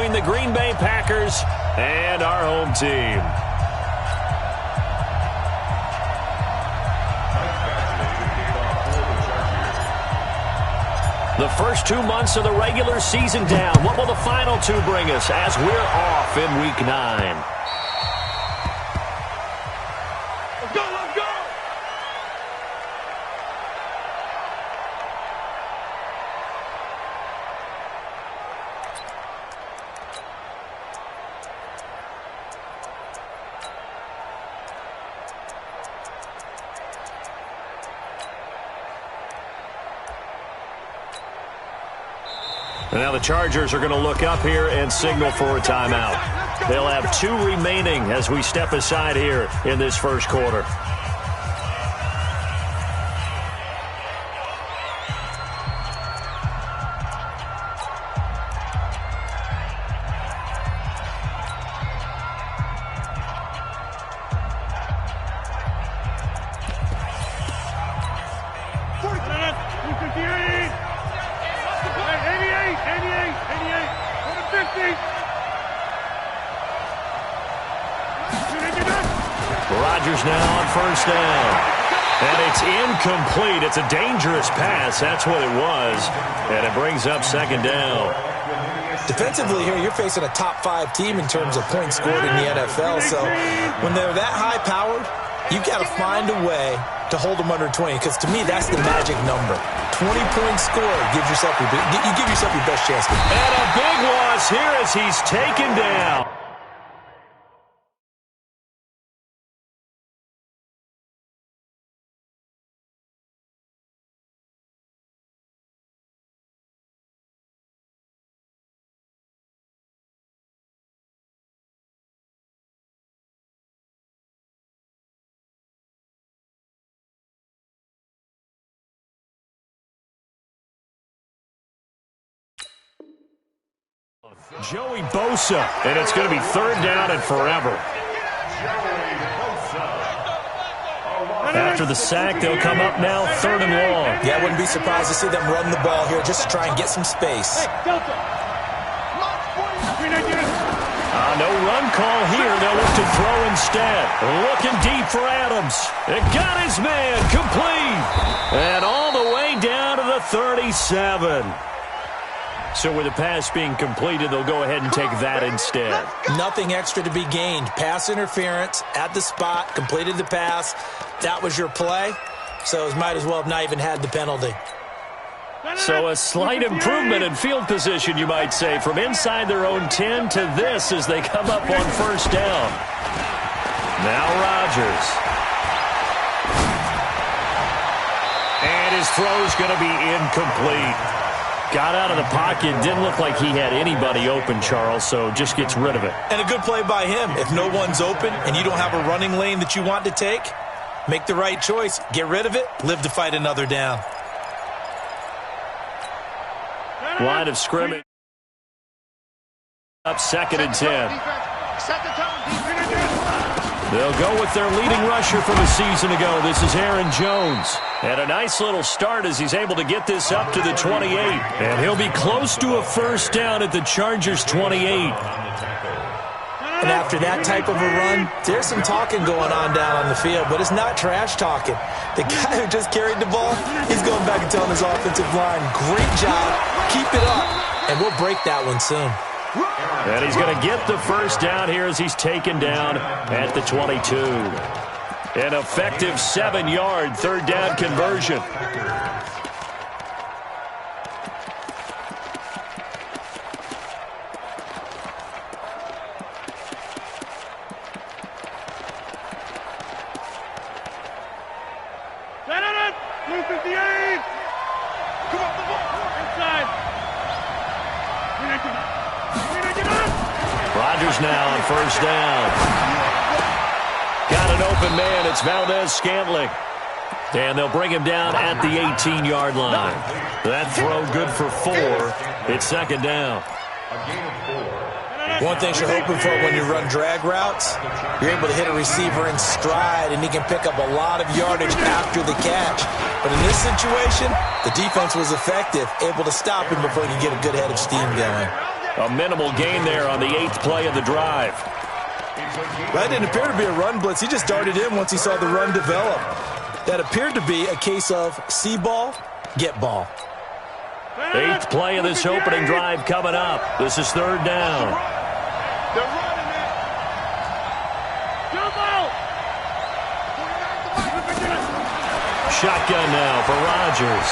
between the Green Bay Packers and our home team. The first 2 months of the regular season down. What will the final 2 bring us as we're off in Week 9? Let's go, let's go! Now the Chargers are going to look up here and signal for a timeout. They'll have 2 remaining as we step aside here in this first quarter. Rodgers now on first down. And it's incomplete. It's a dangerous pass. That's what it was. And it brings up second down. Defensively here, you're facing a top 5 team in terms of points scored in the NFL. So when they're that high-powered, you've got to find a way to hold them under 20. Because to me, that's the magic number. 20 points scored. You give yourself your best chance. And a big loss here as he's taken down. Joey Bosa, and it's going to be third down and forever. After the sack, they'll come up now third and long. Yeah, I wouldn't be surprised to see them run the ball here just to try and get some space. No run call here. They'll look to throw instead. Looking deep for Adams. It got his man complete. And all the way down to the 37. So with the pass being completed, they'll go ahead and take that instead. Nothing extra to be gained. Pass interference at the spot, completed the pass. That was your play, so might as well have not even had the penalty. So a slight improvement in field position, you might say, from inside their own 10 to this as they come up on first down. Now Rodgers. And his throw's going to be incomplete. Got out of the pocket, didn't look like he had anybody open, Charles, so just gets rid of it. And a good play by him. If no one's open and you don't have a running lane that you want to take, make the right choice. Get rid of it, live to fight another down. Line of scrimmage. Up second and 10. They'll go with their leading rusher from a season ago. This is Aaron Jones. And a nice little start as he's able to get this up to the 28. And he'll be close to a first down at the Chargers' 28. And after that type of a run, there's some talking going on down on the field, but it's not trash talking. The guy who just carried the ball, he's going back and telling his offensive line, great job, keep it up, and we'll break that one soon. And he's going to get the first down here as he's taken down at the 22. An effective 7-yard third down conversion. Rodgers now on first down. Got an open man. It's Valdez-Scantling. And they'll bring him down at the 18-yard line. That throw good for 4. It's second down. One thing you're hoping for when you run drag routes, you're able to hit a receiver in stride, and he can pick up a lot of yardage after the catch. But in this situation, the defense was effective, able to stop him before he could get a good head of steam going. A minimal gain there on the 8th play of the drive. That didn't appear to be a run blitz. He just darted in once he saw the run develop. That appeared to be a case of see ball, get ball. 8th play of this opening drive coming up. This is 3rd down. They're running it. Jump out. Shotgun now for Rodgers.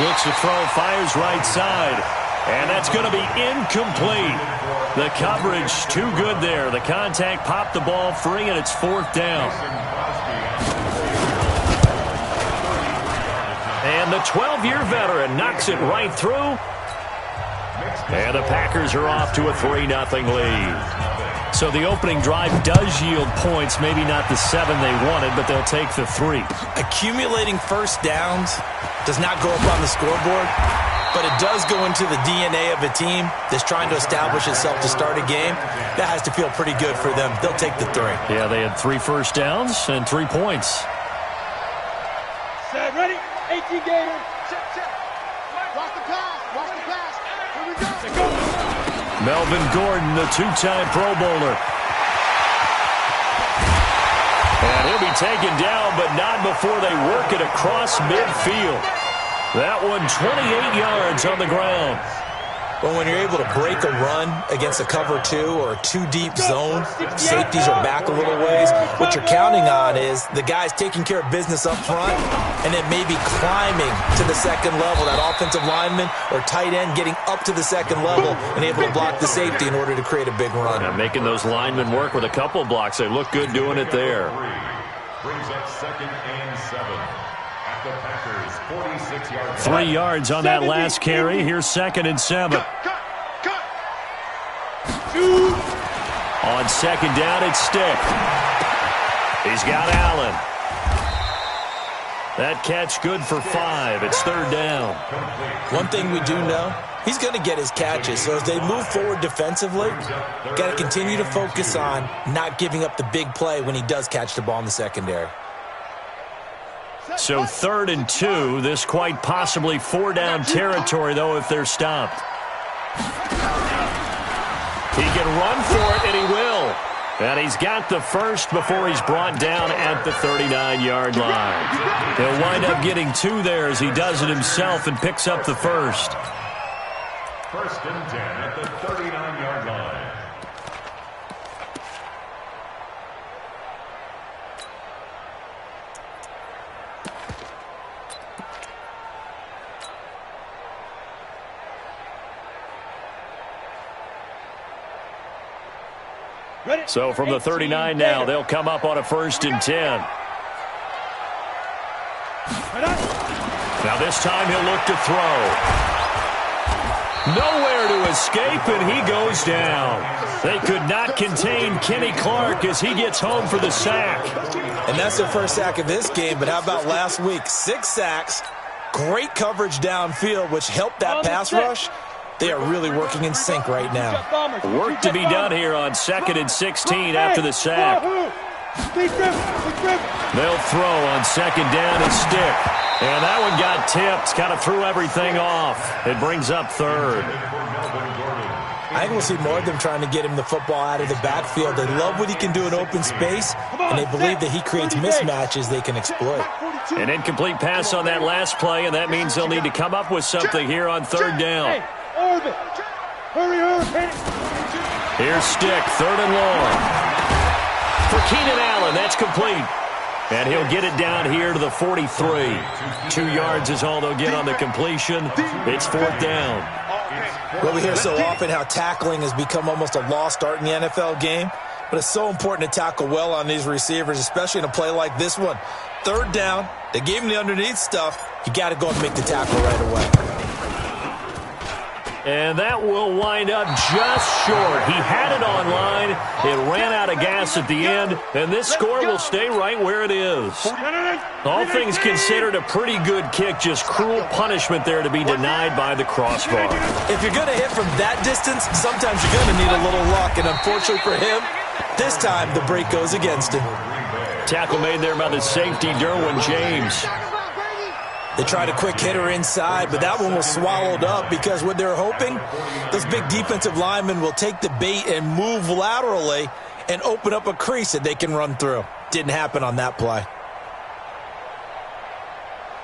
Looks to throw, fires right side. And that's going to be incomplete. The coverage too good there. The contact popped the ball free, and it's 4th down. And the 12-year veteran knocks it right through. And the Packers are off to a 3-0 lead. So the opening drive does yield points, maybe not the 7 they wanted, but they'll take the 3. Accumulating first downs does not go up on the scoreboard, but it does go into the DNA of a team that's trying to establish itself to start a game. That has to feel pretty good for them. They'll take the 3. Yeah, they had 3 first downs and 3 points. Set, ready? 18 Gator. Set. Watch the pass. Watch the pass. Here we go. Melvin Gordon, the 2-time Pro Bowler. And he'll be taken down, but not before they work it across midfield. That one 28 yards on the ground. Well, when you're able to break a run against a cover 2 or a 2-deep zone, safeties are back a little ways. What you're counting on is the guys taking care of business up front and then maybe climbing to the second level, that offensive lineman or tight end getting up to the second level and able to block the safety in order to create a big run. Yeah, making those linemen work with a couple blocks. They look good doing it there. Brings up 2nd and 7. At the Packers, 46-yard 3 yards on that last carry. Here's 2nd and 7. Cut. On 2nd down, it's Stick. He's got Allen. That catch good for 5. It's 3rd down. One thing we do know, he's going to get his catches. So as they move forward defensively, got to continue to focus on not giving up the big play when he does catch the ball in the secondary. So 3rd and 2. This quite possibly 4-down territory, though, if they're stopped. He can run for it, and he will. And he's got the first before he's brought down at the 39-yard line. He'll wind up getting 2 there as he does it himself and picks up the first. 1st and 10 at the 39-yard line. So from the 39 now, they'll come up on a 1st and 10. Now this time he'll look to throw. Nowhere to escape, and he goes down. They could not contain Kenny Clark as he gets home for the sack. And that's their first sack of this game, but how about last week? 6 sacks, great coverage downfield, which helped that pass rush. They are really working in sync right now. Work to be done here on 2nd and 16 after the sack. They'll throw on 2nd down and Stick. And that one got tipped, kind of threw everything off. It brings up 3rd. I think we'll see more of them trying to get him the football out of the backfield. They love what he can do in open space, and they believe that he creates mismatches they can exploit. An incomplete pass on that last play, and that means they'll need to come up with something here on 3rd down. Here's Stick, 3rd and long. For Keenan Allen, that's complete. And he'll get it down here to the 43. 2 yards is all they'll get on the completion. It's 4th down. Well, we hear so often how tackling has become almost a lost art in the NFL game. But it's so important to tackle well on these receivers, especially in a play like this one. 3rd down, they gave him the underneath stuff. You got to go and make the tackle right away. And that will wind up just short. He had it on line. It ran out of gas at the end, and this score will stay right where it is. All things considered, a pretty good kick, just cruel punishment there to be denied by the crossbar. If you're going to hit from that distance, sometimes you're going to need a little luck, and unfortunately for him, this time the break goes against him. Tackle made there by the safety, Derwin James. They tried a quick hitter inside, but that one was swallowed up because what they're hoping, those big defensive linemen will take the bait and move laterally and open up a crease that they can run through. Didn't happen on that play.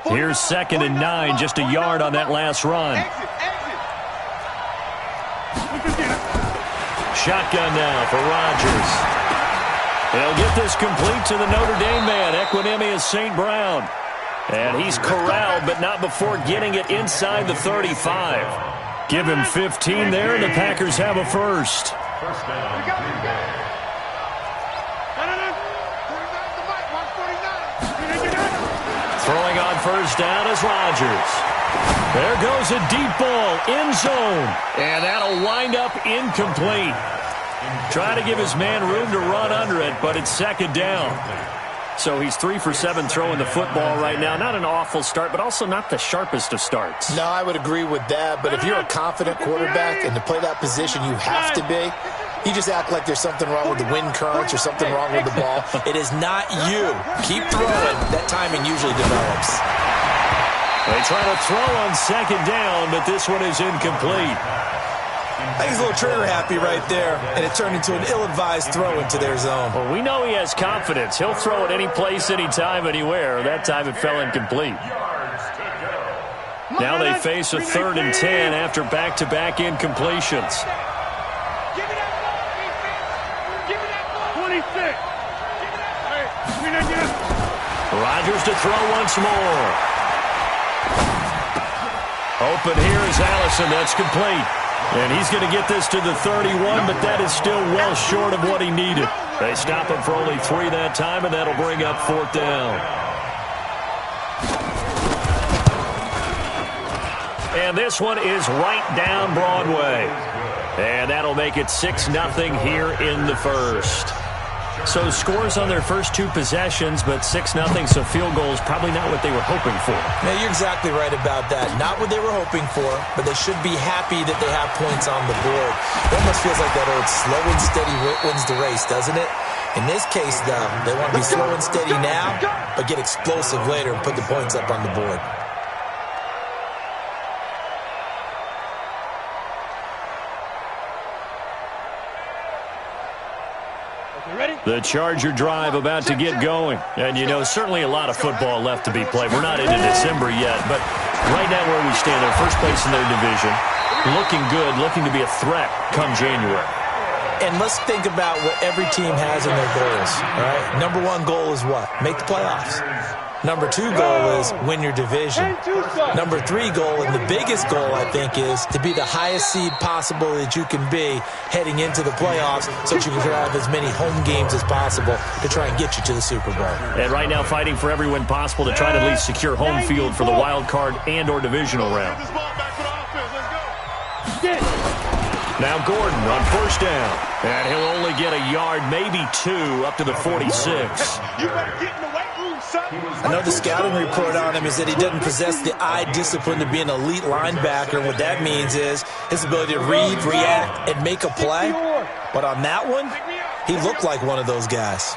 Here's 2nd and 9, just a yard on that last run. Shotgun now for Rodgers. He'll get this complete to the Notre Dame man, Equinemius St. Brown. And he's corralled, but not before getting it inside the 35. Give him 15 there, and the Packers have a first. First down. Throwing on first down is Rodgers. There goes a deep ball, end zone. And that'll wind up incomplete. Try to give his man room to run under it, but it's 2nd down. So he's 3 for 7 throwing the football right now. Not an awful start, but also not the sharpest of starts. No, I would agree with that. But if you're a confident quarterback and to play that position, you have to be. You just act like there's something wrong with the wind currents or something wrong with the ball. It is not you. Keep throwing. That timing usually develops. They try to throw on 2nd down, but this one is incomplete. I think he's a little trigger happy right there, and it turned into an ill-advised throw into their zone. Well, we know he has confidence. He'll throw it any place, anytime, anywhere. That time it fell incomplete. Now they face a 3rd and 10 after back-to-back incompletions. Rodgers to throw once more. Open here is Allison. That's complete. And he's going to get this to the 31, but that is still well short of what he needed. They stop him for only 3 that time, and that'll bring up 4th down. And this one is right down Broadway. And that'll make it 6-0 here in the first. So scores on their first 2 possessions, but 6-0, so field goal is probably not what they were hoping for. Yeah, you're exactly right about that. Not what they were hoping for, but they should be happy that they have points on the board. It almost feels like that old slow and steady wins the race, doesn't it? In this case, though, they want to be slow and steady now, but get explosive later and put the points up on the board. The Charger drive about to get going. And, you know, certainly a lot of football left to be played. We're not into December yet, but right now where we stand, they're first place in their division. Looking good, looking to be a threat come January. And let's think about what every team has in their goals, all right? Number 1 goal is what? Make the playoffs. Number 2 goal is win your division. Number 3 goal, and the biggest goal, I think, is to be the highest seed possible that you can be heading into the playoffs so that you can have as many home games as possible to try and get you to the Super Bowl. And right now fighting for every win possible to try to at least secure home field for the wild card and or divisional round. Now Gordon on first down. And he'll only get a yard, maybe 2, up to the 46. I know the scouting report on him is that he doesn't possess the eye discipline to be an elite linebacker. What that means is his ability to read, react, and make a play. But on that one, he looked like one of those guys.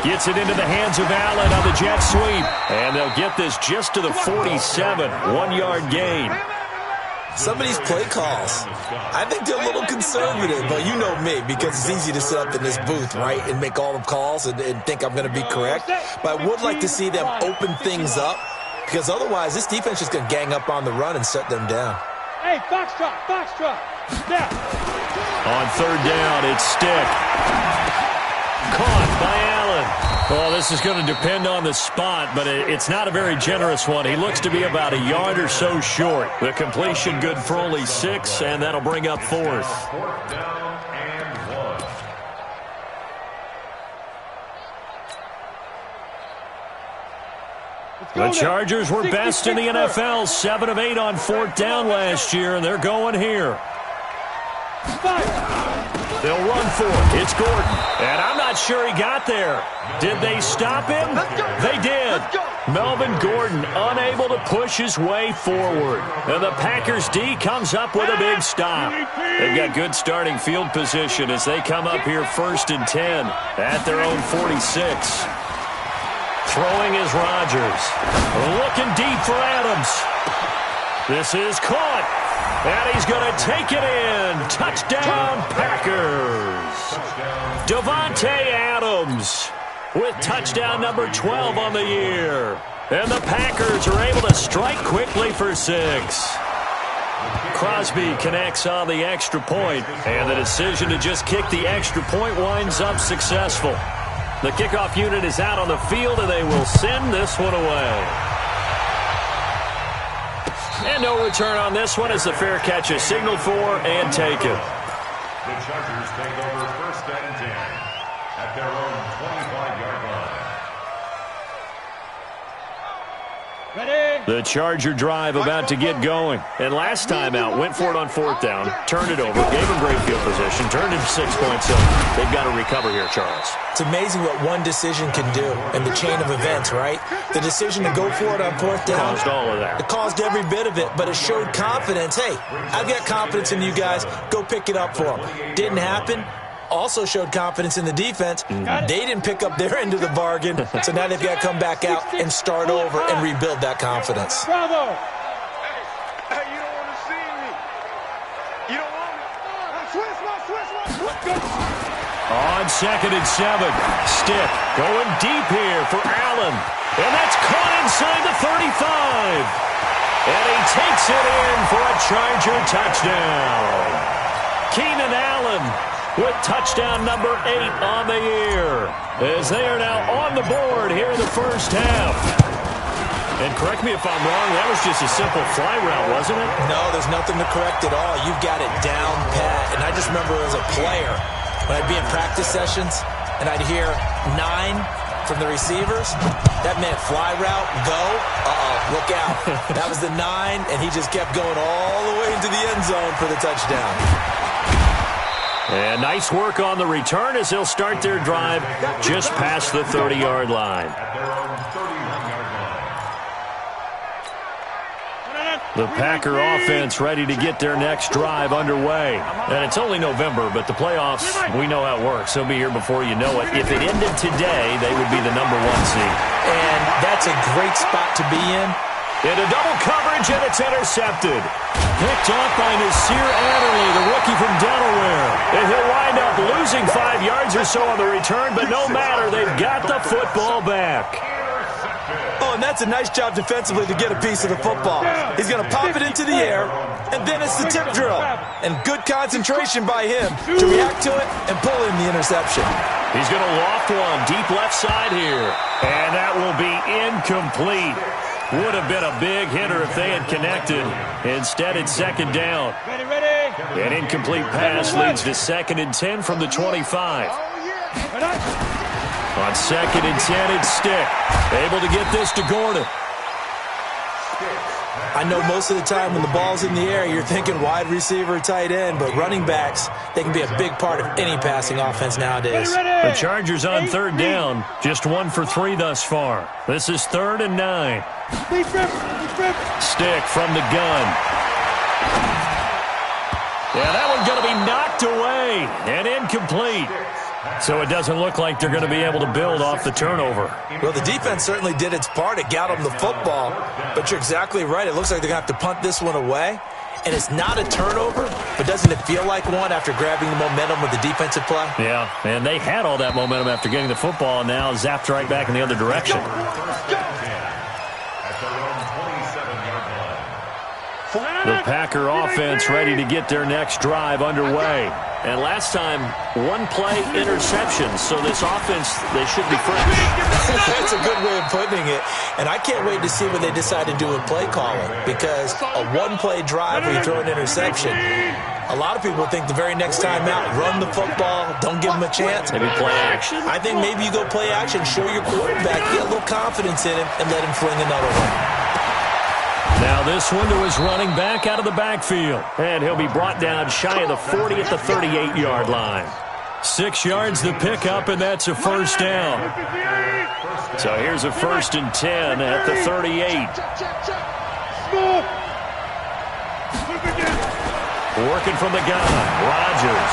Gets it into the hands of Allen on the jet sweep. And they'll get this just to the 47. 1-yard gain. Some of these play calls, I think they're a little conservative, but you know me, because it's easy to sit up in this booth, right, and make all the calls and think I'm going to be correct. But I would like to see them open things up, because otherwise this defense is going to gang up on the run and shut them down. Hey, foxtrot. Down. On 3rd down, it's Stick. Caught by Allen. Well, this is going to depend on the spot, but it's not a very generous one. He looks to be about a yard or so short. The completion good for only 6, and that'll bring up 4th. 4th down and 1. The Chargers were best in the NFL, 7 of 8 on 4th down last year, and they're going here. They'll run for it. It's Gordon. And I'm not sure he got there. Did they stop him? They did. Melvin Gordon unable to push his way forward. And the Packers D comes up with a big stop. They've got good starting field position as they come up here 1st and 10 at their own 46. Throwing is Rodgers. Looking deep for Adams. This is caught. And he's going to take it in. Touchdown, Packers. Davante Adams with touchdown number 12 on the year. And the Packers are able to strike quickly for 6. Crosby connects on the extra point, and the decision to just kick the extra point winds up successful. The kickoff unit is out on the field, and they will send this one away. And no return on this one as the fair catch is signaled for and taken. The Chargers take over 1st and 10 at their own 25-yard line. The Charger drive about to get going. And last time out, went for it on 4th down, turned it over, gave him great field position, turned into 6 points. So they've got to recover here, Charles. It's amazing what one decision can do in the chain of events, right? The decision to go for it on 4th down. Caused all of that. It caused every bit of it, but it showed confidence. Hey, I've got confidence in you guys. Go pick it up for them. Didn't happen. Also showed confidence in the defense. They didn't pick up their end of the bargain, so now they've got to come back out and start over and rebuild that confidence. Bravo! Hey, you don't want to see me. You don't want me. Switch. On 2nd and 7, Stick going deep here for Allen. And that's caught inside the 35. And he takes it in for a Charger touchdown. Keenan Allen with touchdown number 8 on the year, as they are now on the board here in the 1st half. And correct me if I'm wrong, that was just a simple fly route, wasn't it? No, there's nothing to correct at all. You've got it down pat. And I just remember as a player, when I'd be in practice sessions and I'd hear 9 from the receivers, that meant fly route, go, look out. That was the 9, and he just kept going all the way into the end zone for the touchdown. And nice work on the return as they'll start their drive just past the 30-yard line. At their own 31-yard line. The Packer offense ready to get their next drive underway. And it's only November, but the playoffs, we know how it works. They'll be here before you know it. If it ended today, they would be the number 1 seed. And that's a great spot to be in. Into double coverage, and it's intercepted. Picked off by Nasir Adderley, the rookie from Delaware. And he'll wind up losing 5 yards or so on the return, but no matter, they've got the football back. Oh, and that's a nice job defensively to get a piece of the football. He's going to pop it into the air, and then it's the tip drill. And good concentration by him to react to it and pull in the interception. He's going to loft one deep left side here. And that will be incomplete. Would have been a big hitter if they had connected. Instead, it's 2nd down. An incomplete pass leads to 2nd and 10 from the 25. On 2nd and 10, it's Stick. Able to get this to Gordon. I know most of the time when the ball's in the air, you're thinking wide receiver, tight end, but running backs, they can be a big part of any passing offense nowadays. The Chargers on 3rd down, just 1 for 3 thus far. This is 3rd and 9. Stick from the gun. Yeah, that one's going to be knocked away and incomplete. So it doesn't look like they're going to be able to build off the turnover. Well, the defense certainly did its part. It got them the football. But you're exactly right. It looks like they're going to have to punt this one away. And it's not a turnover, but doesn't it feel like one after grabbing the momentum with the defensive play? Yeah, and they had all that momentum after getting the football and now zapped right back in the other direction. The Packer offense ready to get their next drive underway. And last time, 1-play interception. So this offense, they should be fresh. That's a good way of putting it. And I can't wait to see what they decide to do with play calling. Because a 1-play drive where you throw an interception, a lot of people think the very next time out, run the football, don't give them a chance. Maybe play action? I think maybe you go play action, show your quarterback, get a little confidence in him, and let him fling another one. Now this one to his running back out of the backfield. And he'll be brought down shy of the 40 at the 38-yard line. 6 yards the pickup, and that's a first down. So here's a 1st and 10 at the 38. Working from the gun, Rodgers.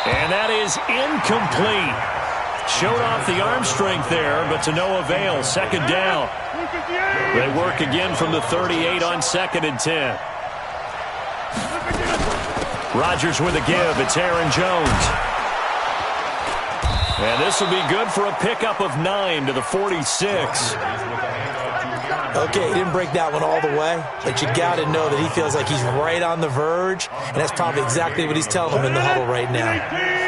And that is incomplete. Showed off the arm strength there, but to no avail. 2nd down. They work again from the 38 on 2nd and 10. Rodgers with a give. It's Aaron Jones. And this will be good for a pickup of 9 to the 46. Okay, he didn't break that one all the way, but you got to know that he feels like he's right on the verge, and that's probably exactly what he's telling them in the huddle right now.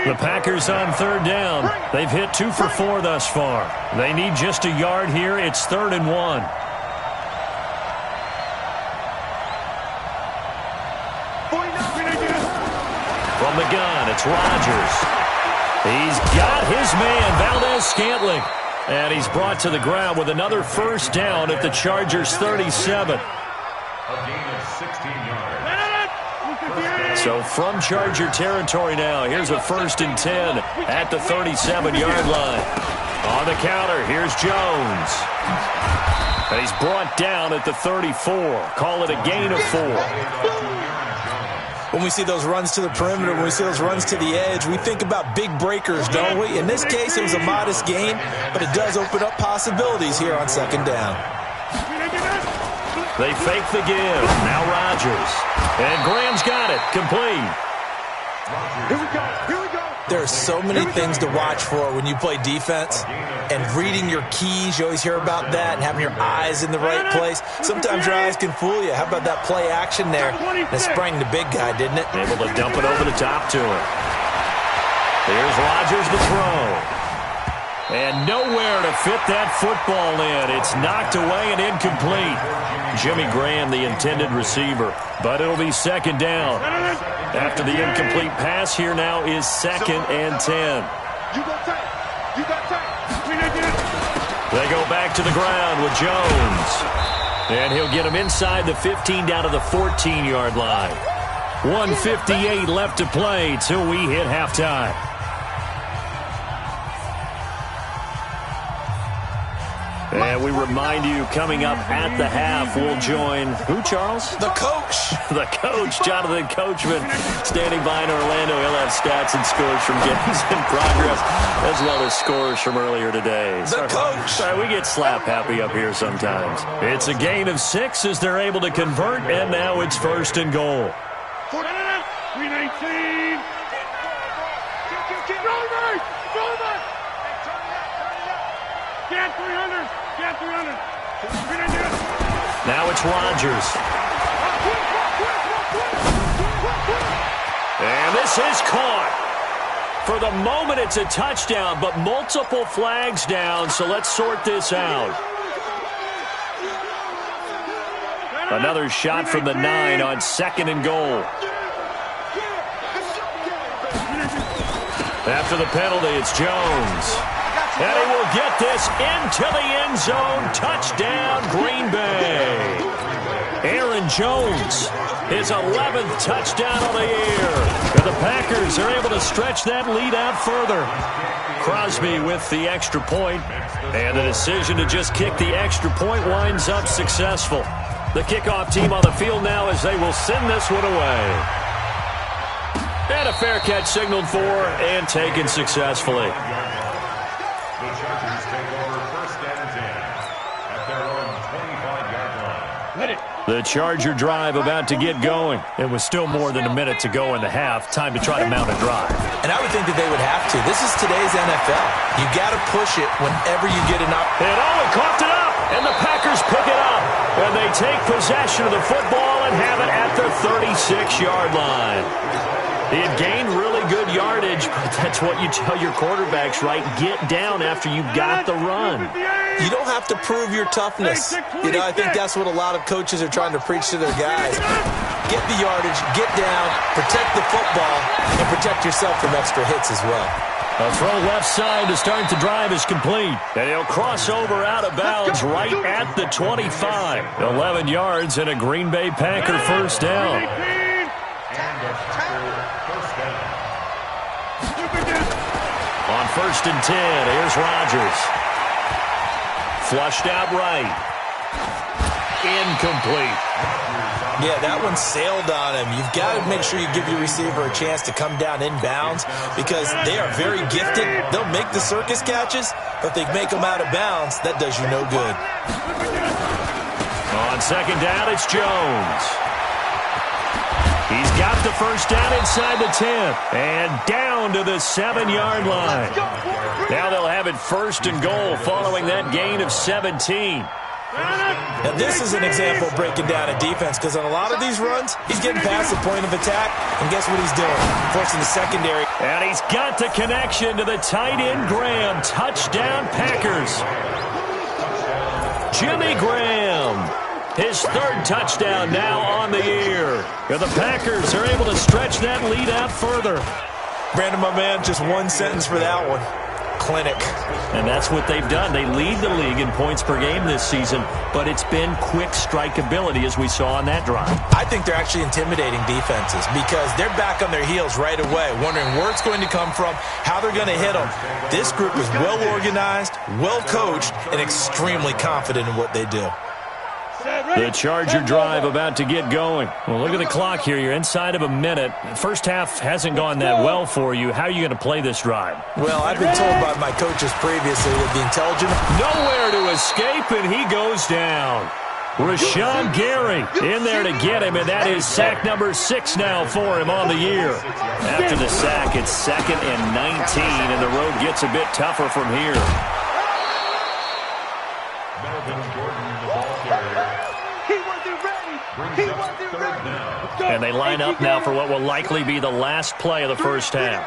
The Packers on 3rd down. They've hit 2 for 4 thus far. They need just a yard here. It's 3rd and 1. From the gun, it's Rodgers. He's got his man, Valdez-Scantling. And he's brought to the ground with another 1st down at the Chargers' 37. A gain of 16 yards. So from Charger territory now, here's a 1st and 10 at the 37-yard line. On the counter, here's Jones. And he's brought down at the 34. Call it a gain of 4. When we see those runs to the perimeter, when we see those runs to the edge, we think about big breakers, don't we? In this case, it was a modest gain, but it does open up possibilities here on 2nd down. They fake the give. Now Rodgers. And Graham's got it. Complete. Here we go. Here we go. There are so many things to watch for when you play defense, and reading your keys, you always hear about that, and having your eyes in the right place. Sometimes your eyes can fool you. How about that play action there? That sprang the big guy, didn't it? Able to dump it over the top to him. Here's Rodgers to throw. And nowhere to fit that football in. It's knocked away and incomplete. Jimmy Graham, the intended receiver. But it'll be 2nd down. After the incomplete pass, here now is 2nd and 10. They go back to the ground with Jones. And he'll get him inside the 15 down to the 14-yard line. 1:58 left to play till we hit halftime. And we remind you, coming up at the half, we'll join who, Charles? The coach. The coach, Jonathan Coachman, standing by in Orlando. He'll have stats and scores from games in progress, as well as scores from earlier today. The coach. Sorry, we get slap happy up here sometimes. It's a gain of 6 as they're able to convert, and now it's 1st and goal. 319. Get 300. Get 300. Now it's Rodgers. And this is caught. For the moment, it's a touchdown, but multiple flags down, so let's sort this out. Another shot from the 9 on 2nd and goal. After the penalty, it's Jones. And he will get this into the end zone. Touchdown, Green Bay. Aaron Jones, his 11th touchdown of the year. And the Packers are able to stretch that lead out further. Crosby with the extra point. And the decision to just kick the extra point winds up successful. The kickoff team on the field now as they will send this one away. And a fair catch signaled for and taken successfully. The Chargers take over 1st and 10 at their own 25-yard line. Let it. The Charger drive about to get going. It was still more than a minute to go in the half. Time to try to mount a drive. And I would think that they would have to. This is today's NFL. You got to push it whenever you get an opportunity. And Owen coughed it up, and the Packers pick it up. And they take possession of the football and have it at the 36-yard line. He had gained really good yardage, but that's what you tell your quarterbacks, right? Get down after you've got the run. You don't have to prove your toughness. You know, I think that's what a lot of coaches are trying to preach to their guys. Get the yardage, get down, protect the football, and protect yourself from extra hits as well. A throw left side to start the drive is complete. And he'll cross over out of bounds right at the 25. 11 yards and a Green Bay Packer first down. On 1st and 10, here's Rodgers. Flushed out right. Incomplete. Yeah, that one sailed on him. You've got to make sure you give your receiver a chance to come down inbounds because they are very gifted. They'll make the circus catches, but if they make them out of bounds, that does you no good. On 2nd down, it's Jones. He's got the first down inside the 10 and down to the 7-yard line. Now they'll have it 1st and goal following that gain of 17. Now, this is an example of breaking down a defense because on a lot of these runs, he's getting past the point of attack, and guess what he's doing? Forcing the secondary. And he's got the connection to the tight end, Graham. Touchdown, Packers. Jimmy Graham, his 3rd touchdown now on the year. And the Packers are able to stretch that lead out further. Brandon, my man, just one sentence for that one. Clinic. And that's what they've done. They lead the league in points per game this season, but it's been quick strikeability as we saw on that drive. I think they're actually intimidating defenses because they're back on their heels right away, wondering where it's going to come from, how they're going to hit them. This group is well organized, well coached, and extremely confident in what they do. The Charger drive about to get going. Well, look at the clock here. You're inside of a minute. First half hasn't gone that well for you. How are you going to play this drive? Well, I've been told by my coaches previously that the intelligent... Nowhere to escape, and he goes down. Rashawn Gary in there to get him, and that is sack number 6 now for him on the year. After the sack, it's 2nd and 19, and the road gets a bit tougher from here. And they line up now for what will likely be the last play of the first half.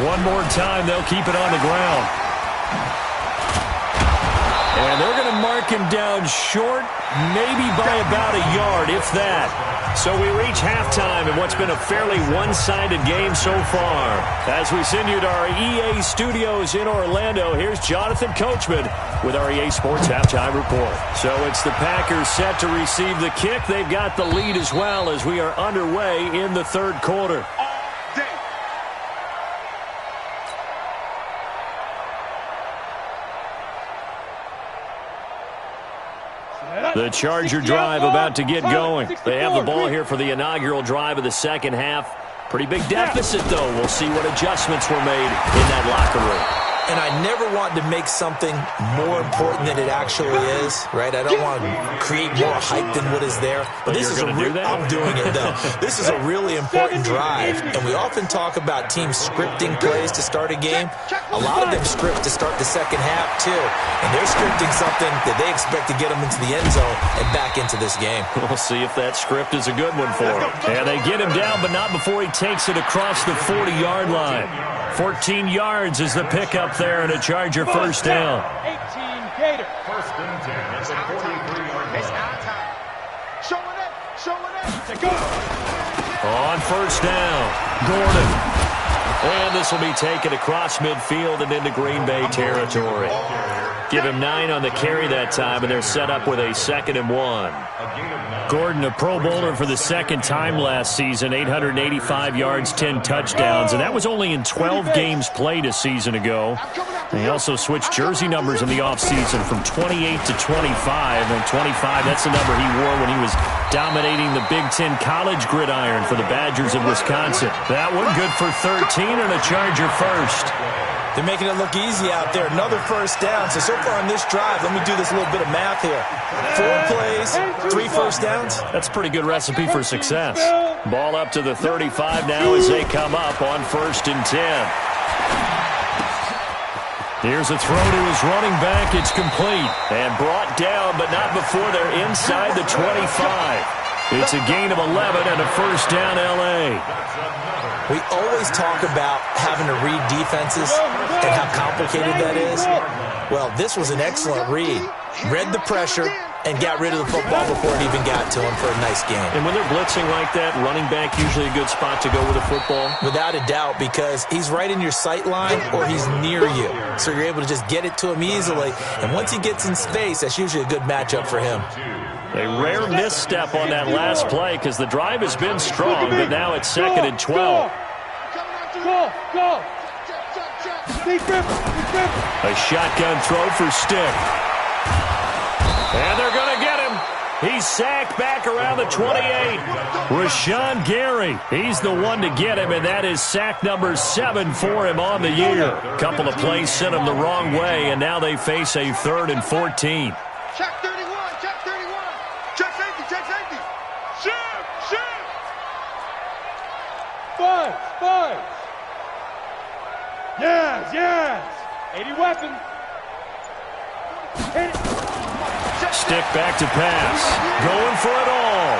One more time, they'll keep it on the ground. And they're going to mark him down short, maybe by about a yard, if that. So we reach halftime in what's been a fairly one-sided game so far. As we send you to our EA studios in Orlando, here's Jonathan Coachman with our EA Sports Halftime Report. So it's the Packers set to receive the kick. They've got the lead as well as we are underway in the 3rd quarter. The Charger drive about to get going. They have the ball here for the inaugural drive of the 2nd half. Pretty big deficit, though. We'll see what adjustments were made in that locker room. And I never want to make something more important than it actually is, right? I don't want to create more hype than what is there. But this is I'm doing it, though. This is a really important drive, and we often talk about teams scripting plays to start a game. A lot of them script to start the 2nd half, too. And they're scripting something that they expect to get them into the end zone and back into this game. We'll see if that script is a good one for him. And they get him down, but not before he takes it across the 40-yard line. 14 yards is the pickup there and a Charger first down. 18 Gator. 1st and 10 at the 43-yard line. Showing it. Go. On 1st down, Gordon. And this will be taken across midfield and into Green Bay territory. Give him 9 on the carry that time, and they're set up with a 2nd and 1. Gordon, a Pro Bowler for the 2nd time last season, 885 yards, 10 touchdowns, and that was only in 12 games played a season ago. And he also switched jersey numbers in the offseason from 28 to 25, and 25, that's the number he wore when he was dominating the Big Ten college gridiron for the Badgers of Wisconsin. That one good for 13 and a Charger first. They're making it look easy out there. Another first down. So far on this drive, let me do this little bit of math here. 4 plays, 3 first downs. That's a pretty good recipe for success. Ball up to the 35 now as they come up on 1st and 10. Here's a throw to his running back. It's complete and brought down, but not before they're inside the 25. It's a gain of 11 and a first down, L.A. We always talk about having to read defenses and how complicated that is. Well, this was an excellent read. Read the pressure and got rid of the football before it even got to him for a nice game. And when they're blitzing like that, running back usually a good spot to go with a football? Without a doubt, because he's right in your sight line or he's near you. So you're able to just get it to him easily. And once he gets in space, that's usually a good matchup for him. A rare misstep on that last play because the drive has been strong, but now it's 2nd and 12. Go. A shotgun throw for Stick. And they're going to get him. He's sacked back around the 28. Rashawn Gary, he's the one to get him, and that is sack number 7 for him on the year. A couple of plays sent him the wrong way, and now they face a 3rd and 14. Check 31. Check safety. Shoot. 5. Yes. 80 weapon. Hit it. Stick back to pass. Going for it all.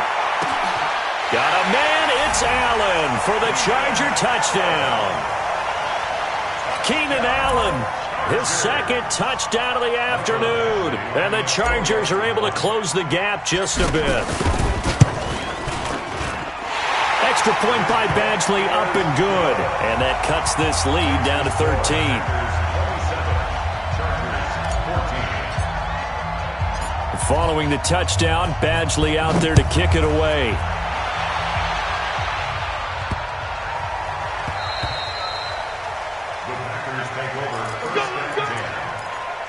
Got a man. It's Allen for the Charger touchdown. Keenan Allen, his 2nd touchdown of the afternoon. And the Chargers are able to close the gap just a bit. Extra point by Badgley, up and good. And that cuts this lead down to 13. Following the touchdown, Badgley out there to kick it away. The Packers take over first and 10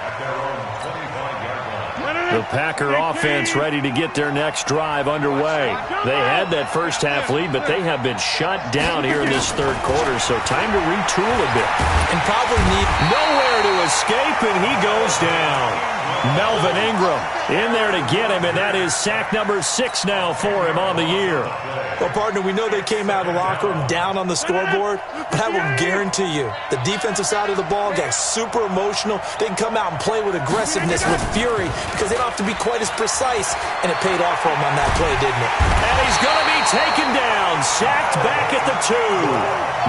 at their own 25-yard line. The Packer offense ready to get their next drive underway. They had that first half lead, but they have been shut down here in this 3rd quarter, so time to retool a bit. And probably need nowhere to escape, and he goes down. Melvin Ingram in there to get him, and that is sack number 6 now for him on the year. Well, partner, we know they came out of the locker room down on the scoreboard, but I will guarantee you the defensive side of the ball got super emotional. They can come out and play with aggressiveness, with fury, because they don't have to be quite as precise, and it paid off for them on that play, didn't it? And he's going to be taken down, sacked back at the 2.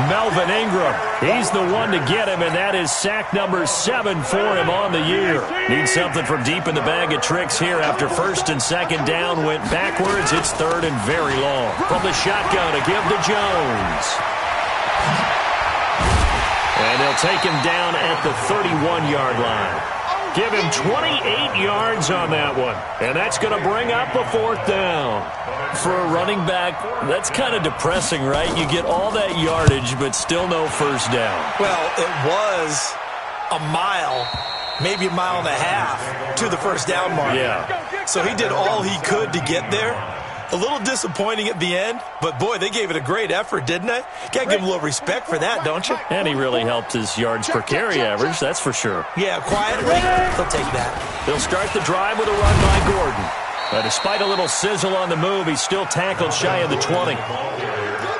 Melvin Ingram, he's the one to get him, and that is sack number 7 for him on the year. Needs something from deep in the bag of tricks here after 1st and 2nd down went backwards. It's 3rd and very long. From the shotgun to give to Jones. And they'll take him down at the 31-yard line. Give him 28 yards on that one. And that's going to bring up a 4th down. For a running back, that's kind of depressing, right? You get all that yardage, but still no first down. Well, it was a mile, maybe a mile and a half to the first down mark. Yeah. So he did all he could to get there. A little disappointing at the end, but boy, they gave it a great effort, didn't they? Got to give him a little respect for that, don't you? And he really helped his yards per carry average, that's for sure. Yeah, quietly, he'll take that. They'll start the drive with a run by Gordon. But despite a little sizzle on the move, he's still tackled shy of the 20.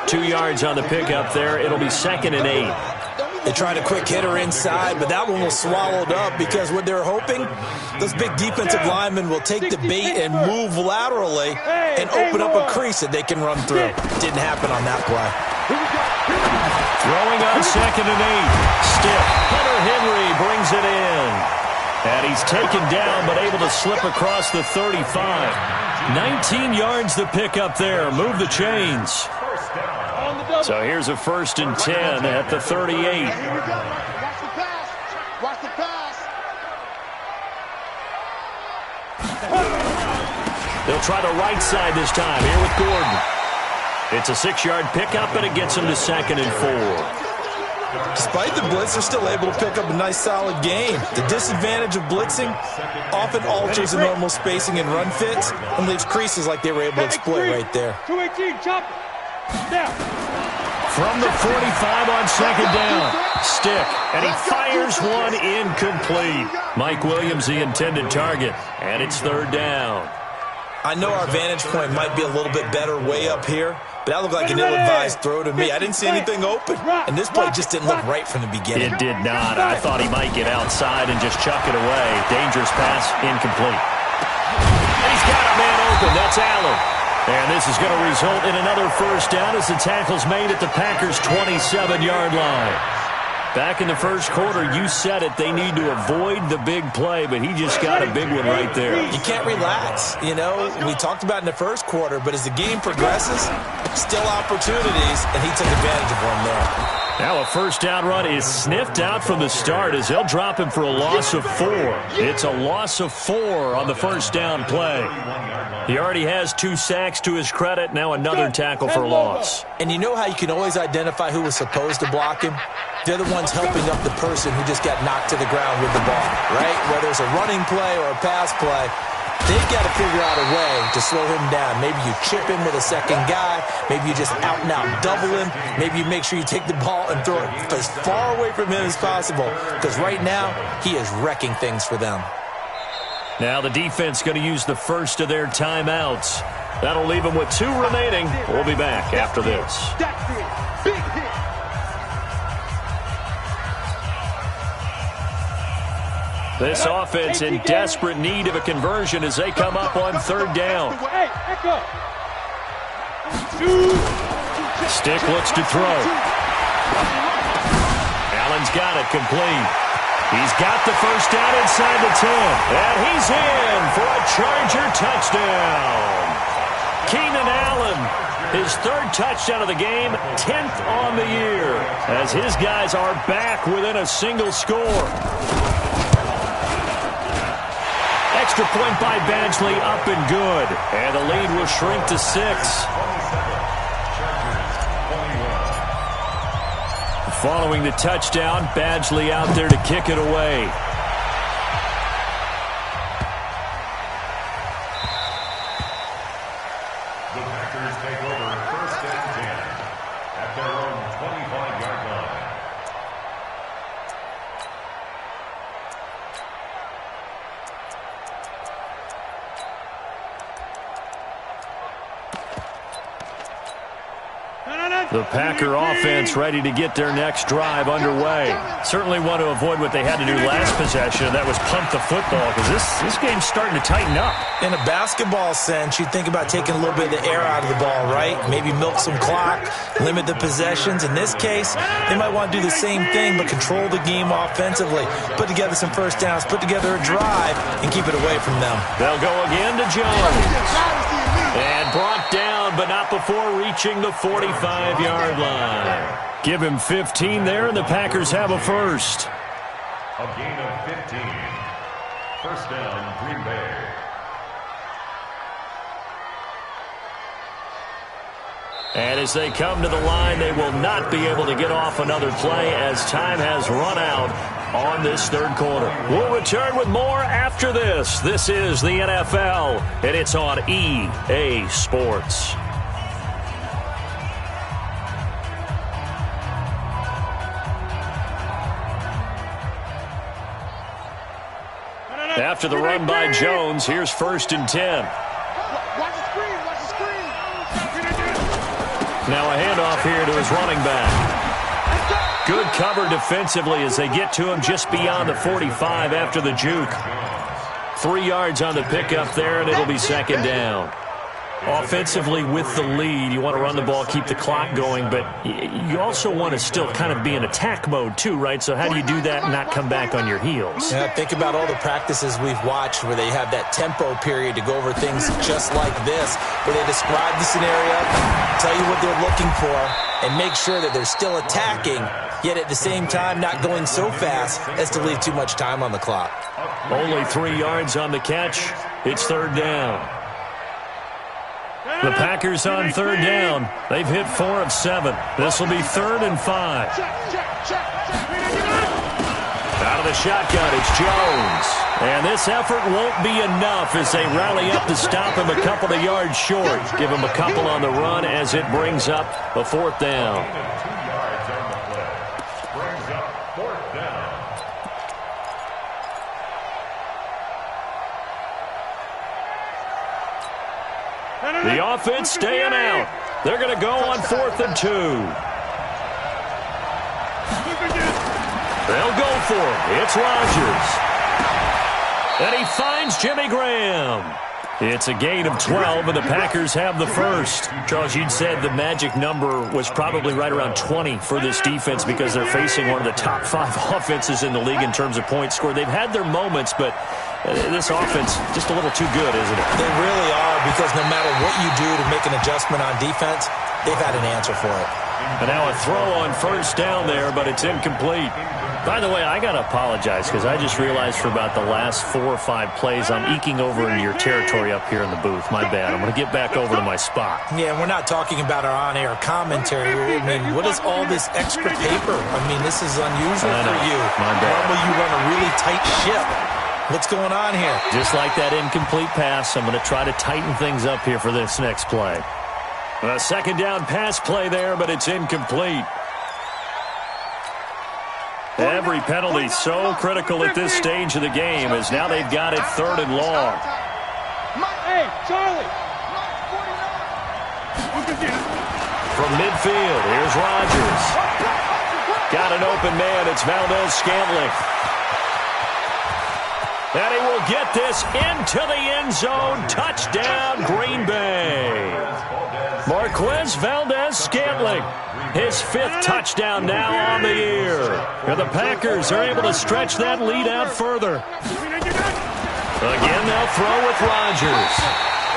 2 yards on the pickup there. It'll be 2nd and 8. They tried a quick hitter inside, but that one was swallowed up because what they're hoping, those big defensive linemen will take the bait and move laterally and open up a crease that they can run through. Didn't happen on that play. Throwing on 2nd and 8. Stiff. Hunter Henry brings it in. And he's taken down but able to slip across the 35. 19 yards to pick up there. Move the chains. So here's a 1st and 10 at the 38. Watch the pass. Watch the pass. They'll try the right side this time here with Gordon. It's a 6-yard pickup, and it gets him to 2nd and 4. Despite the blitz, they're still able to pick up a nice, solid game. The disadvantage of blitzing often alters the normal spacing and run fits and leaves creases like they were able to exploit right there. 218, chop it. Now. From the 45 on 2nd down. Stick, and he fires one incomplete. Mike Williams, the intended target, and it's 3rd down. I know our vantage point might be a little bit better way up here, but that looked like an ill-advised throw to me. I didn't see anything open, and this play just didn't look right from the beginning. It did not. I thought he might get outside and just chuck it away. Dangerous pass, incomplete. And he's got a man open. That's Allen. And this is going to result in another 1st down as the tackle's made at the Packers' 27-yard line. Back in the first quarter, you said it, they need to avoid the big play, but he just got a big one right there. You can't relax. You know, we talked about in the first quarter, but as the game progresses, still opportunities, and he took advantage of one there. Now a first down run is sniffed out from the start as they'll drop him for a loss of 4. It's a loss of 4 on the first down play. He already has 2 sacks to his credit. Now another tackle for a loss. And you know how you can always identify who was supposed to block him? They're the ones helping up the person who just got knocked to the ground with the ball, right? Whether it's a running play or a pass play, they've got to figure out a way to slow him down. Maybe you chip him with a second guy. Maybe you just out-and-out double him. Maybe you make sure you take the ball and throw it as far away from him as possible, because right now he is wrecking things for them. Now the defense going to use the first of their timeouts. That'll leave them with 2 remaining. We'll be back after this. That's it. Big hit. This offense in desperate need of a conversion as they come up on 3rd down. Stick looks to throw. Allen's got it complete. He's got the first down inside the 10. And he's in for a Charger touchdown. Keenan Allen, his 3rd touchdown of the game, 10th on the year, as his guys are back within a single score. Extra point by Badgley, up and good. And the lead will shrink to 6. Following the touchdown, Badgley out there to kick it away. The Packers take over 1st and 10 at their own 25-yard line. The Packer offense ready to get their next drive underway. Certainly want to avoid what they had to do last possession, and that was punt the football, because this game's starting to tighten up. In a basketball sense, you think about taking a little bit of the air out of the ball, right? Maybe milk some clock, limit the possessions. In this case, they might want to do the same thing, but control the game offensively. Put together some first downs, put together a drive, and keep it away from them. They'll go again to Jones. And brought down, but not before reaching the 45-yard line. Give him 15 there, and the Packers have a first. A gain of 15. First down, Green Bay. And as they come to the line, they will not be able to get off another play as time has run out on this 3rd quarter. We'll return with more after this. This is the NFL, and it's on EA Sports. After the run by Jones, here's 1st and 10. Watch the screen. Watch the screen. Now a handoff here to his running back. Good cover defensively as they get to him just beyond the 45 after the juke. 3 yards on the pickup there, and it'll be 2nd down. Offensively with the lead, you want to run the ball, keep the clock going, but you also want to still kind of be in attack mode too, right? So how do you do that and not come back on your heels? Yeah, think about all the practices we've watched where they have that tempo period to go over things just like this, where they describe the scenario, tell you what they're looking for, and make sure that they're still attacking, yet at the same time not going so fast as to leave too much time on the clock. Only 3 yards on the catch. It's 3rd down. The Packers on 3rd down. They've hit 4 of 7. This will be 3rd and 5. Out of the shotgun, it's Jones. And this effort won't be enough as they rally up to stop him a couple of yards short. Give him a couple on the run as it brings up a 4th down. 2 yards on the play. Brings up 4th down. The offense staying out. They're going to go on 4th and 2. They'll go for it. It's Rodgers. And he finds Jimmy Graham. It's a gain of 12, and the Packers have the first. Charles, you'd said the magic number was probably right around 20 for this defense because they're facing one of the top 5 offenses in the league in terms of points scored. They've had their moments, but this offense just a little too good, isn't it? They really are, because no matter what you do to make an adjustment on defense, they've had an answer for it. And now a throw on first down there, but it's incomplete. By the way, I got to apologize because I just realized for about the last 4 or 5 plays I'm eking over into your territory up here in the booth. My bad. I'm going to get back over to my spot. Yeah, we're not talking about our on-air commentary. I mean, what is all this extra paper? I mean, this is unusual for you. My bad. Normally you run a really tight ship. What's going on here? Just like that incomplete pass, I'm going to try to tighten things up here for this next play. A second down pass play there, but it's incomplete. Every penalty so critical at this stage of the game as now they've got it 3rd and long. Hey, Charlie. From midfield, here's Rodgers. Got an open man. It's Valdez-Scantling. And he will get this into the end zone. Touchdown, Green Bay. Marquez Valdez-Scantling. His 5th touchdown now on the year. And the Packers are able to stretch that lead out further. Again, they'll throw with Rodgers.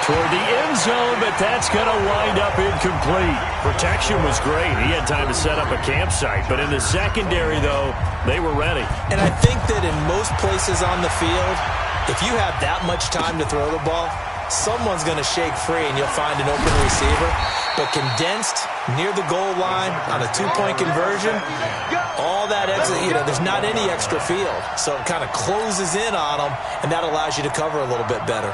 Toward the end zone, but that's going to wind up incomplete. Protection was great. He had time to set up a campsite. But in the secondary, though, they were ready. And I think that in most places on the field, if you have that much time to throw the ball, someone's going to shake free and you'll find an open receiver. But condensed near the goal line on a 2-point conversion, all that extra, there's not any extra field. So it kind of closes in on them, and that allows you to cover a little bit better.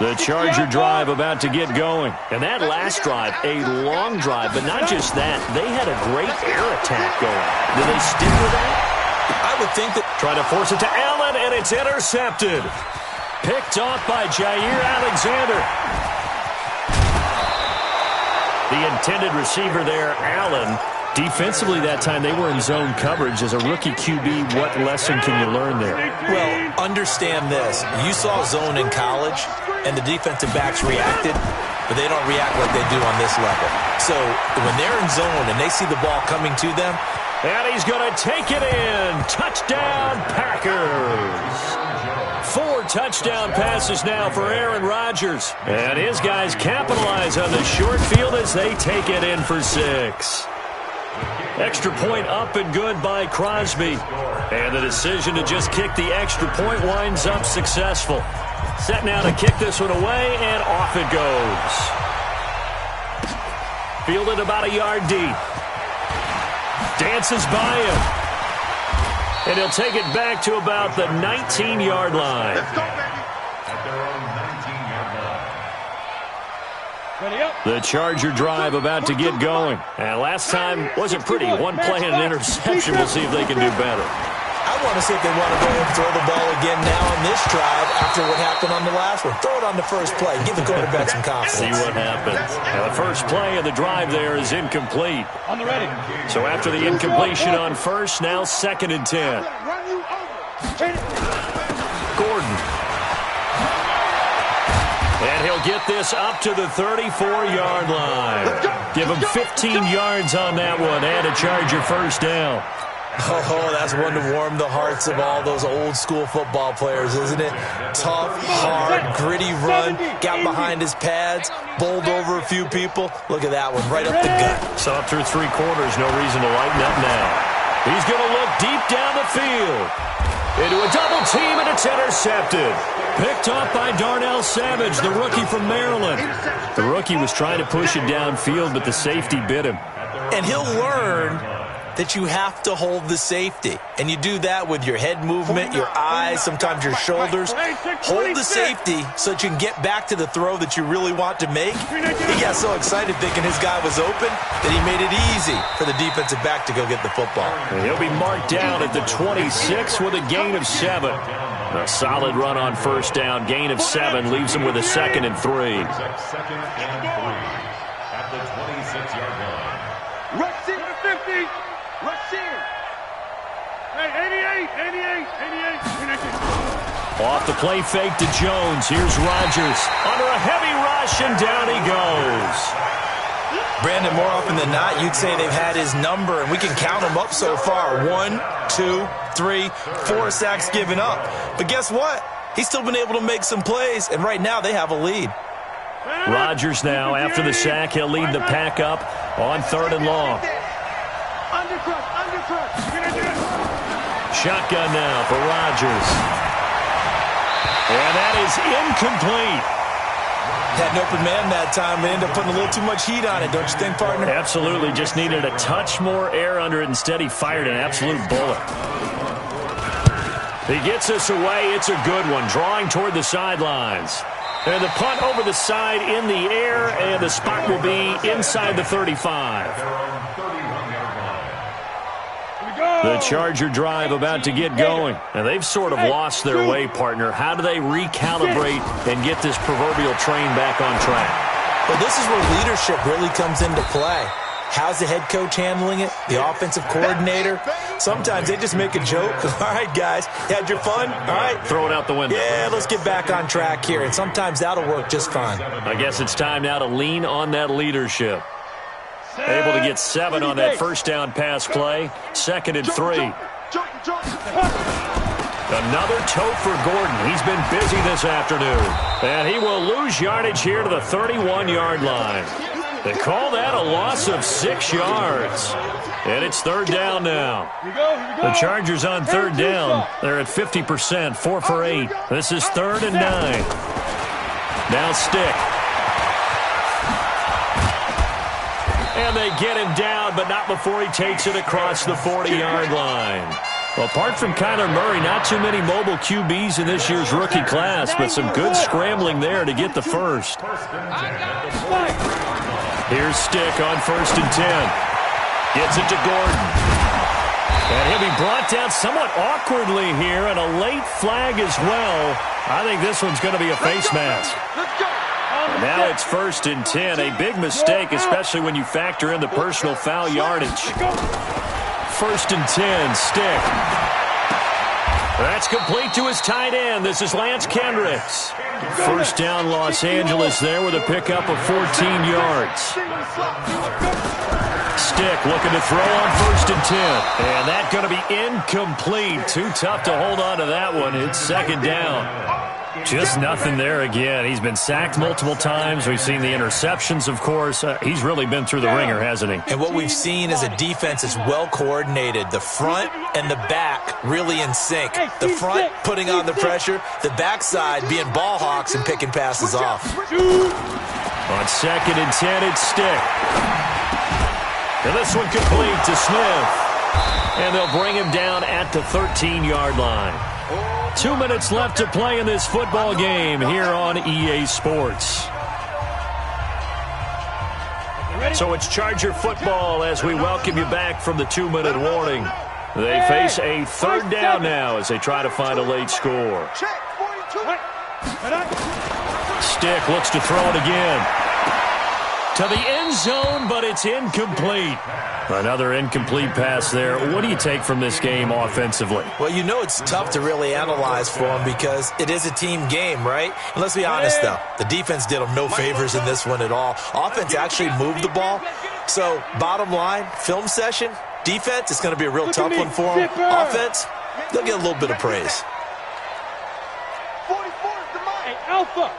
The Charger drive about to get going. And that last drive, a long drive, but not just that. They had a great air attack going. Do they stick with that? I would think that. Trying to force it to Allen, and it's intercepted. Picked off by Jair Alexander. The intended receiver there, Allen. Defensively that time, they were in zone coverage. As a rookie QB, what lesson can you learn there? Well, understand this. You saw zone in college, and the defensive backs reacted, but they don't react like they do on this level. So when they're in zone and they see the ball coming to them. And he's going to take it in. Touchdown, Packers. 4 touchdown passes now for Aaron Rodgers. And his guys capitalize on the short field as they take it in for 6. Extra point up and good by Crosby. And the decision to just kick the extra point winds up successful. Set now to kick this one away, and off it goes. Fielded about a yard deep. Dances by him. And he'll take it back to about the 19-yard line. Let's go, baby. At their own 19-yard line. Ready up. The Charger drive about to get going. And last time wasn't pretty. 1 play and an interception. We'll see if they can do better. I want to see if they want to go and throw the ball again now on this drive after what happened on the last one. Throw it on the first play. Give the quarterback some confidence. See what happens. Now the first play of the drive there is incomplete. On the ready. So after the incompletion on first, now 2nd and 10. Run you over. Hit it. Gordon. And he'll get this up to the 34-yard line. Give him 15 yards on that one and a Charger first down. Oh, that's one to warm the hearts of all those old-school football players, isn't it? Tough, hard, gritty run, got behind his pads, bowled over a few people. Look at that one, right up the gut. So up through 3 quarters, no reason to lighten up now. He's going to look deep down the field. Into a double team, and it's intercepted. Picked off by Darnell Savage, the rookie from Maryland. The rookie was trying to push it downfield, but the safety bit him. And he'll learn that you have to hold the safety. And you do that with your head movement, your eyes, sometimes your shoulders. Hold the safety so that you can get back to the throw that you really want to make. He got so excited thinking his guy was open that he made it easy for the defensive back to go get the football. And he'll be marked down at the 26 with a gain of 7. A solid run on first down. Gain of 7 leaves him with a 2nd and 3. 2nd and 3 at the 26-yard line. Rush in the 50. Rush in. Hey, 88. Off the play fake to Jones. Here's Rodgers under a heavy rush, and down he goes. Brandon, more often than not, you'd say they've had his number, and we can count them up so far. 1, 2, 3, 4 sacks given up. But guess what? He's still been able to make some plays, and right now they have a lead. Rodgers now, after the sack, he'll lead the pack up on 3rd and long. Shotgun now for Rodgers. And that is incomplete. Had an open man that time, but ended up putting a little too much heat on it, don't you think, partner? Absolutely. Just needed a touch more air under it. Instead, he fired an absolute bullet. He gets us away. It's a good one. Drawing toward the sidelines. And the punt over the side in the air, and the spot will be inside the 35. The Charger drive about to get going. And they've sort of lost their way, partner. How do they recalibrate and get this proverbial train back on track? Well, this is where leadership really comes into play. How's the head coach handling it? The offensive coordinator? Sometimes they just make a joke. All right, guys, you had your fun? All right. Throw it out the window. Yeah, let's get back on track here. And sometimes that'll work just fine. I guess it's time now to lean on that leadership. Able to get 7 on that first down pass play. 2nd and 3. Another tote for Gordon. He's been busy this afternoon. And he will lose yardage here to the 31-yard line. They call that a loss of 6 yards. And it's 3rd down now. The Chargers on 3rd down. They're at 50%, 4 for 8. This is 3rd and 9. Now Stick. And they get him down, but not before he takes it across the 40-yard line. Well, apart from Kyler Murray, not too many mobile QBs in this year's rookie class, but some good scrambling there to get the first. Here's Stick on 1st and 10. Gets it to Gordon. And he'll be brought down somewhat awkwardly here, and a late flag as well. I think this one's going to be a face mask. And now it's 1st and 10. A big mistake, especially when you factor in the personal foul yardage. 1st and 10, Stick. That's complete to his tight end. This is Lance Kendricks. 1st down Los Angeles there with a pickup of 14 yards. Stick looking to throw on 1st and 10. And that's going to be incomplete. Too tough to hold on to that one. It's 2nd down. Just nothing there again. He's been sacked multiple times. We've seen the interceptions, of course. He's really been through the ringer, hasn't he? And what we've seen is a defense is well coordinated. The front and the back really in sync. The front putting on the pressure. The backside being ball hawks and picking passes off. On 2nd and 10, it's Stick. And this one complete to Smith. And they'll bring him down at the 13-yard line. 2 minutes left to play in this football game here on EA Sports. So it's Charger football as we welcome you back from the 2-minute warning. They face a 3rd down now as they try to find a late score. Stick looks to throw it again. To the end zone, but it's incomplete. Another incomplete pass there. What do you take from this game offensively? Well, you know it's tough to really analyze for them because it is a team game, right? And let's be honest, though. The defense did them no favors in this one at all. Offense actually moved the ball. So, bottom line, film session, defense, it's going to be a real tough one for them. Offense, they'll get a little bit of praise. 44 is the mic. Hey, Alpha.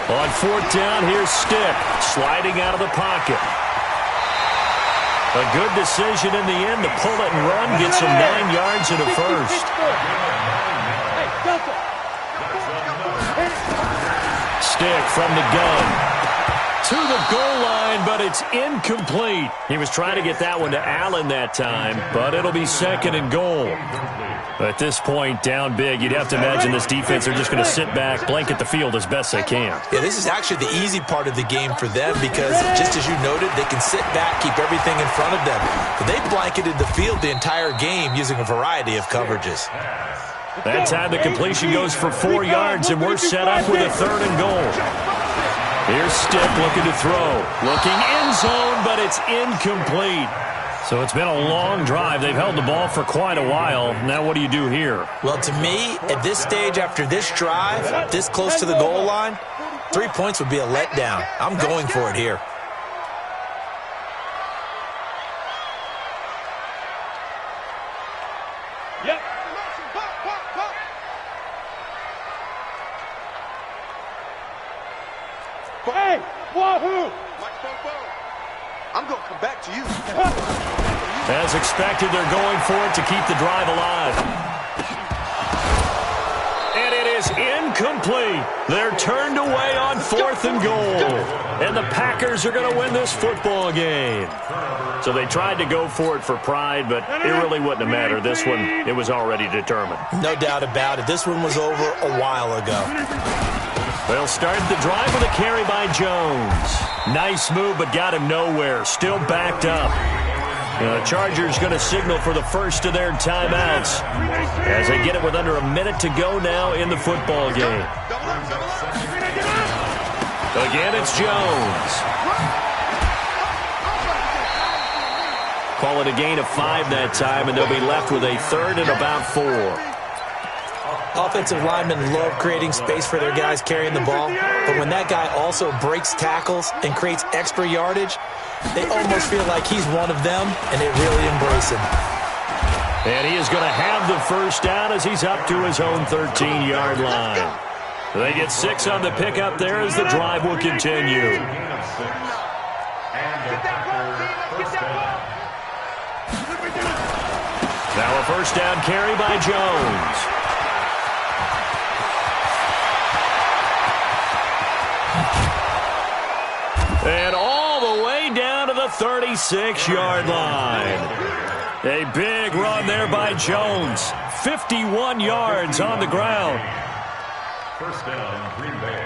On 4th down, here's Stick, sliding out of the pocket. A good decision in the end to pull it and run, gets him 9 yards and a first. Stick from the gun. To the goal line, but it's incomplete. He was trying to get that one to Allen that time, but it'll be 2nd and goal. At this point, down big, you'd have to imagine this defense are just going to sit back, blanket the field as best they can. Yeah, this is actually the easy part of the game for them because, just as you noted, they can sit back, keep everything in front of them. But they blanketed the field the entire game using a variety of coverages. That time the completion goes for 4 yards, and we're set up with a 3rd and goal. Here's Stick looking to throw. Looking end zone, but it's incomplete. So it's been a long drive. They've held the ball for quite a while. Now what do you do here? Well, to me, at this stage, after this drive, this close to the goal line, 3 points would be a letdown. I'm going for it here. Yep. Hey, wahoo! I'm going to come back to you. As expected, they're going for it to keep the drive alive. And it is incomplete. They're turned away on 4th and goal. And the Packers are going to win this football game. So they tried to go for it for pride, but it really wouldn't have mattered. This one, it was already determined. No doubt about it. This one was over a while ago. They'll start the drive with a carry by Jones. Nice move, but got him nowhere. Still backed up. The Chargers going to signal for the first of their timeouts as they get it with under a minute to go now in the football game. Again, it's Jones. Call it a gain of 5 that time, and they'll be left with a 3rd and about 4. Offensive linemen love creating space for their guys carrying the ball, but when that guy also breaks tackles and creates extra yardage, they almost feel like he's one of them, and they really embrace him. And he is going to have the first down as he's up to his own 13-yard line. They get 6 on the pickup there as the drive will continue. Now a first down carry by Jones. And all the way down to the 36-yard line. A big run there by Jones. 51 yards on the ground. First down, Green Bay.